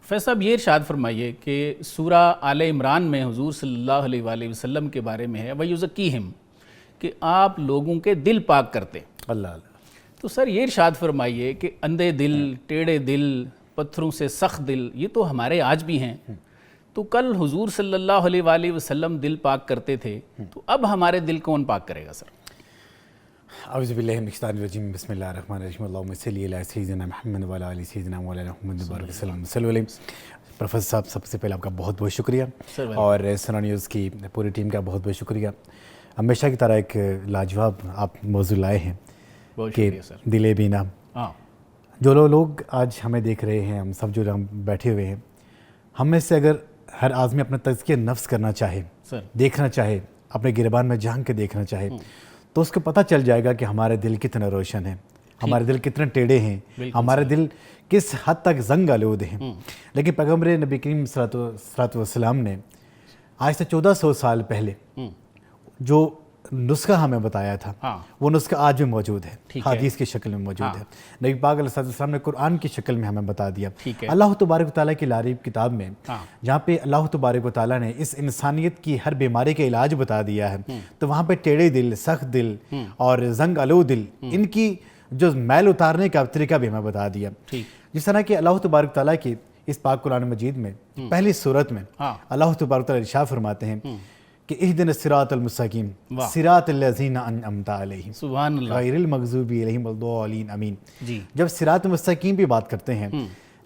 فیض صاحب یہ ارشاد فرمائیے کہ سورہ آل عمران میں حضور صلی اللہ علیہ وآلہ وسلم کے بارے میں ہے وَيُزَكِّيهِمْ کہ آپ لوگوں کے دل پاک کرتے اللہ تو سر یہ ارشاد فرمائیے کہ اندھے دل، ٹیڑھے دل، پتھروں سے سخت دل یہ تو ہمارے آج بھی ہیں، تو کل حضور صلی اللہ علیہ وآلہ وسلم دل پاک کرتے تھے تو اب ہمارے دل کون پاک کرے گا سر؟ اعوذ باللہ من الشیطان الرجیم بسم اللہ الرحمن الرحیم اللہم صلی علی سیدنا محمد وعلی آل سیدنا مولانا محمد وبارک وسلم صلی اللہ علیہ۔ پروفیسر صاحب سب سے پہلے آپ کا بہت بہت شکریہ اور سنا نیوز کی پوری ٹیم کا بہت بہت شکریہ۔ ہمیشہ کی طرح ایک لاجواب آپ موضوع لائے ہیں کہ دل بینا۔ جو لوگ آج ہمیں دیکھ رہے ہیں، ہم سب جو ہم بیٹھے ہوئے ہیں، ہم میں سے اگر ہر آدمی اپنا تزکیہ نفس کرنا چاہے، دیکھنا چاہے، اپنے گربان میں جھانک کے دیکھنا چاہے تو اس کو پتہ چل جائے گا کہ ہمارے دل کتنے روشن ہیں، ہمارے دل کتنے ٹیڑھے ہیں، ہمارے دل کس حد تک زنگ آلود ہیں۔ لیکن پیغمبر نبی کریم صلی اللہ علیہ وسلم نے آج سے 1400 سال پہلے جو نسخہ ہمیں بتایا تھا وہ نسخہ آج بھی موجود ہے، حدیث کی شکل میں موجود ہے۔ نبی پاک علیہ السلام نے قرآن کی شکل میں ہمیں بتا دیا۔ اللہ تبارک و تعالیٰ کی لاریب کتاب میں جہاں پہ اللہ تبارک و تعالیٰ نے اس انسانیت کی ہر بیماری کا علاج بتا دیا ہے، تو وہاں پہ ٹیڑھے دل، سخت دل اور زنگ آلود دل، ان کی جو میل اتارنے کا طریقہ بھی ہمیں بتا دیا۔ جس طرح کہ اللہ تبارک و تعالیٰ کی اس پاک قرآن مجید میں پہلی سورت میں اللہ تبارک و تعالیٰ ارشاد فرماتے ہیں کہ اہدنا الصراط المستقیم صراط الذین انعمت علیہم سبحان اللہ غیر المغضوب علیہم الضالین آمین۔ جب صراط مستقیم بھی بات کرتے ہیں،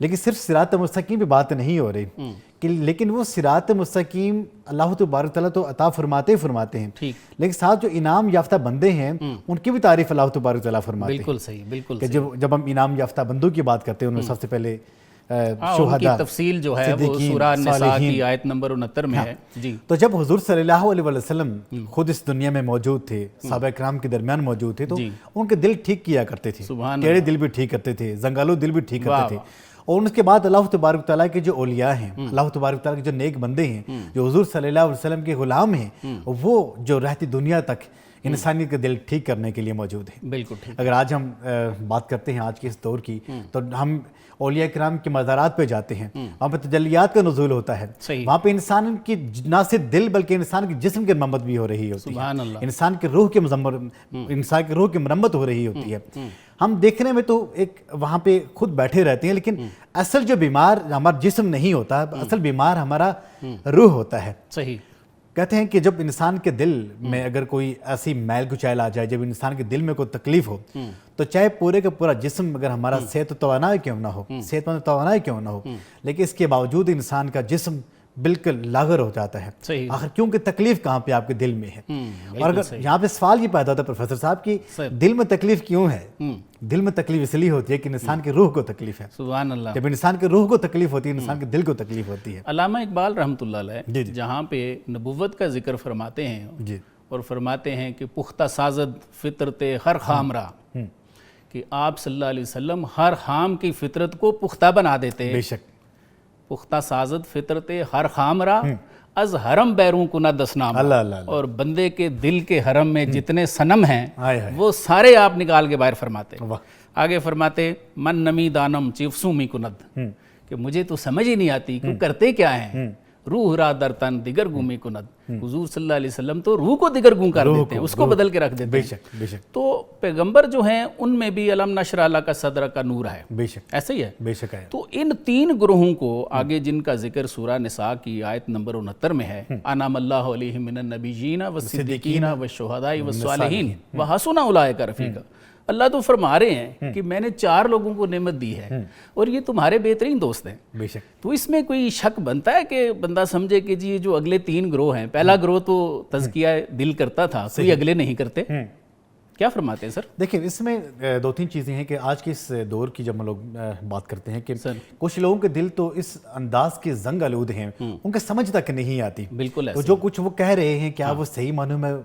لیکن صرف صراط مستقیم بھی بات نہیں ہو رہی کہ لیکن وہ صراط مستقیم اللہ تبارک تعالیٰ تو عطا فرماتے ہیں، لیکن ساتھ جو انعام یافتہ بندے ہیں ان کی بھی تعریف اللہ تبارک تعالیٰ فرماتے ہیں۔ بالکل صحیح، بالکل کہ جب ہم انعام یافتہ بندوں کی بات کرتے ہیں، ان میں سب سے پہلے ان کی تفصیل جو ہے وہ سورہ نساء کی آیت نمبر 69 میں ہے۔ تو جب حضور صلی اللہ علیہ وسلم خود اس دنیا میں موجود تھے، صحابہ کرام کے درمیان موجود تھے، تو ان کے دل ٹھیک کیا کرتے تھے، ٹیڑھے دل بھی ٹھیک کرتے تھے، زنگالو دل بھی ٹھیک کرتے تھے۔ اور اس کے بعد اللہ تبارک تعالیٰ کے جو اولیاء ہیں، اللہ تبارک تعالیٰ کے جو نیک بندے ہیں، جو حضور صلی اللہ علیہ وسلم کے غلام ہیں، وہ جو رہتی دنیا تک انسانیت کا دل ٹھیک کرنے کے لیے موجود ہے۔ بالکل ٹھیک۔ اگر آج ہم بات کرتے ہیں آج کے اس دور کی، تو ہم اولیاء کرام کے مزارات پہ جاتے ہیں، وہاں پہ تجلیات کا نزول ہوتا ہے، وہاں پہ انسان کی نہ صرف دل بلکہ انسان کے جسم کی مرمت بھی ہو رہی ہوتی ہے، انسان کے روح کی مرمت ہو رہی ہوتی ہے۔ ہم دیکھنے میں تو ایک وہاں پہ خود بیٹھے رہتے ہیں، لیکن اصل جو بیمار ہمارا جسم نہیں ہوتا، اصل بیمار ہمارا روح ہوتا ہے۔ صحیح۔ کہتے ہیں کہ جب انسان کے دل میں اگر کوئی ایسی میل کچیل آ جائے، جب انسان کے دل میں کوئی تکلیف ہو، تو چاہے پورے کا پورا جسم اگر ہمارا صحت و توانائی کیوں نہ ہو، صحت مند توانائی کیوں نہ ہو، لیکن اس کے باوجود انسان کا جسم بالکل لاغر ہو جاتا ہے۔ آخر کیونکہ تکلیف کہاں پہ آپ کے دل میں ہے؟ اور اگر یہاں پہ سوال یہ پیدا ہوتا ہے پروفیسر صاحب کی دل میں تکلیف کیوں ہے؟ دل میں تکلیف اس لیے ہوتی ہے کہ انسان کی روح کو تکلیف ہے۔ سبحان اللہ۔ جب انسان کی روح کو تکلیف ہوتی ہے، انسان کے دل کو تکلیف ہوتی ہے۔ علامہ اقبال رحمۃ اللہ علیہ جہاں پہ نبوت کا ذکر فرماتے ہیں اور فرماتے ہیں کہ پختہ سازد فطرت ہر خام را، کہ آپ صلی اللہ علیہ وسلم ہر خام کی فطرت کو پختہ بنا دیتے ہیں۔ بے شک۔ پختہ سازد فطرت ہر خام را از حرم بیرون کنا دسنام، اور بندے کے دل کے حرم میں جتنے صنم ہیں وہ سارے آپ نکال کے باہر فرماتے ہیں۔ آگے فرماتے من نمی دانم چیفسو می کند، کہ مجھے تو سمجھ ہی نہیں آتی کہ کرتے کیا ہیں، روح را در تن دیگر گوں می کند۔ حضور صلی اللہ علیہ وسلم تو روح کو دیگر گوں کر دیتے ہیں، اس کو بدل کے رکھ دیتے ہیں۔ تو پیغمبر جو ہیں ان میں بھی علم نشرح لک صدرک کا نور ہے، ایسے ہی ہے۔ بے شک ہے۔ تو ان تین گروہوں کو آگے جن کا ذکر سورہ نساء کی آیت نمبر 69 میں ہے، انعم اللہ علیہم من النبیین والصدیقین والشہداء والصالحین وحسن اولئک رفیقا۔ اللہ تو فرما رہے ہیں کہ میں نے 4 لوگوں کو نعمت دی ہے اور یہ تمہارے بہترین دوست ہیں۔ بے شک۔ تو اس میں کوئی شک بنتا ہے کہ بندہ سمجھے کہ جی جو اگلے 3 گروہ ہیں، پہلا گروہ تو تزکیہ دل کرتا تھا، کوئی اگلے نہیں کرتے، کیا فرماتے ہیں سر؟ دیکھیں اس میں 2-3 چیزیں ہیں کہ آج کے اس دور کی جب ہم لوگ بات کرتے ہیں کہ کچھ لوگوں کے دل تو اس انداز کے زنگ آلود ہیں، ان کے سمجھ تک نہیں آتی۔ بالکل تو جو کچھ وہ کہہ رہے ہیں کیا وہ صحیح معنوں میں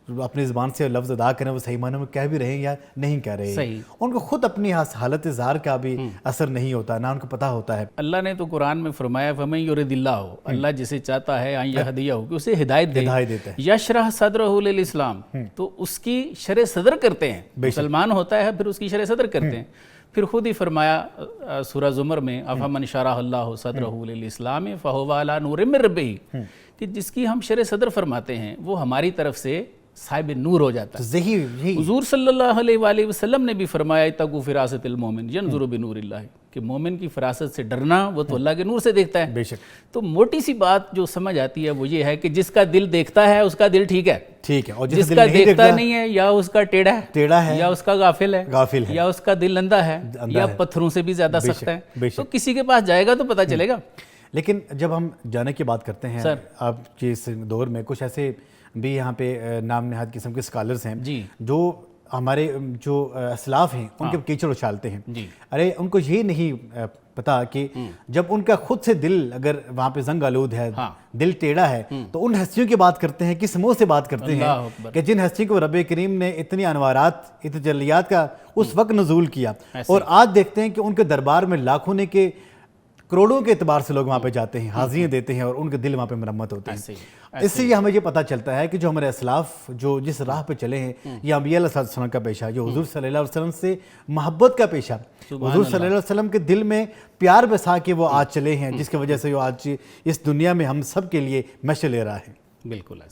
اپنی زبان سے لفظ ادا کریں، وہ صحیح معنوں میں کہہ بھی رہے ہیں یا نہیں کہہ رہے ہیں، ان کو خود اپنی حالت اظہار کا بھی اثر نہیں ہوتا، نہ ان کو پتہ ہوتا ہے۔ اللہ نے تو قرآن میں فرمایا فَمَن يُرِدِ اللَّهُ، اللہ جسے چاہتا ہے ان یہدیہ کہ اسے ہدایت دے، یشرح صدرہ للاسلام، تو اس کی شرح صدر کرتے ہیں، مسلمان ہوتا ہے پھر اس کی شرح صدر کرتے ہیں۔ پھر خود ہی فرمایا سورہ زمر میں افمن شرح اللہ صدرہ للاسلام فہو علی نور من ربہ، کہ جس کی ہم شرح صدر فرماتے ہیں وہ ہماری طرف سے صاحب نور ہو جاتا ہے۔ حضور صلی اللہ علیہ وآلہ وسلم نے بھی فرمایا اتقوا فراست المومن ینظر بنور اللہ، کہ مومن کی فراست سے ڈرنا، وہ تو اللہ کے نور سے دیکھتا ہے۔ بے شک۔ تو موٹی سی بات جو سمجھ آتی ہے وہ یہ ہے کہ جس کا دل دیکھتا ہے اس کا دل ٹھیک ہے، ٹھیک ہے، اور جس کا دیکھتا نہیں ہے یا اس کا ٹیڑھا ہے، یا اس کا غافل ہے، یا اس کا دل اندھا ہے، یا پتھروں سے بھی زیادہ سخت ہے، تو کسی کے پاس جائے گا تو پتہ چلے گا۔ لیکن جب ہم جانے کی بات کرتے ہیں آپ کے اس دور میں، کچھ ایسے بھی یہاں پہ نام نہاد قسم کے سکالرز ہیں جو ہمارے جو اسلاف ہیں ان کے کیچڑ اچھالتے ہیں۔ ارے ان کو یہ نہیں پتا کہ جب ان کا خود سے دل اگر وہاں پہ زنگ آلود ہے، دل ٹیڑھا ہے، تو ان ہستیوں کی بات کرتے ہیں، کس منہ سے بات کرتے ہیں کہ جن ہستیوں کو رب کریم نے اتنی انوارات، تجلیات کا اس وقت نزول کیا، اور آج دیکھتے ہیں کہ ان کے دربار میں لاکھوں نے کے کروڑوں کے اعتبار سے لوگ وہاں پہ جاتے ہیں، حاضریاں دیتے ہیں، اور ان کے دل وہاں پہ مرمت ہوتے ہیں۔ اس سے ہمیں یہ پتہ چلتا ہے کہ جو ہمارے اسلاف جو جس راہ پہ چلے ہیں، یہ انبیاء علیہ السلام کا پیشہ، جو حضور صلی اللہ علیہ وسلم سے محبت کا پیشہ، حضور صلی اللہ علیہ وسلم کے دل میں پیار بسا کے وہ آج چلے ہیں، جس کی وجہ سے وہ آج اس دنیا میں ہم سب کے لیے مشعل لے رہا ہے۔ بالکل ایسا۔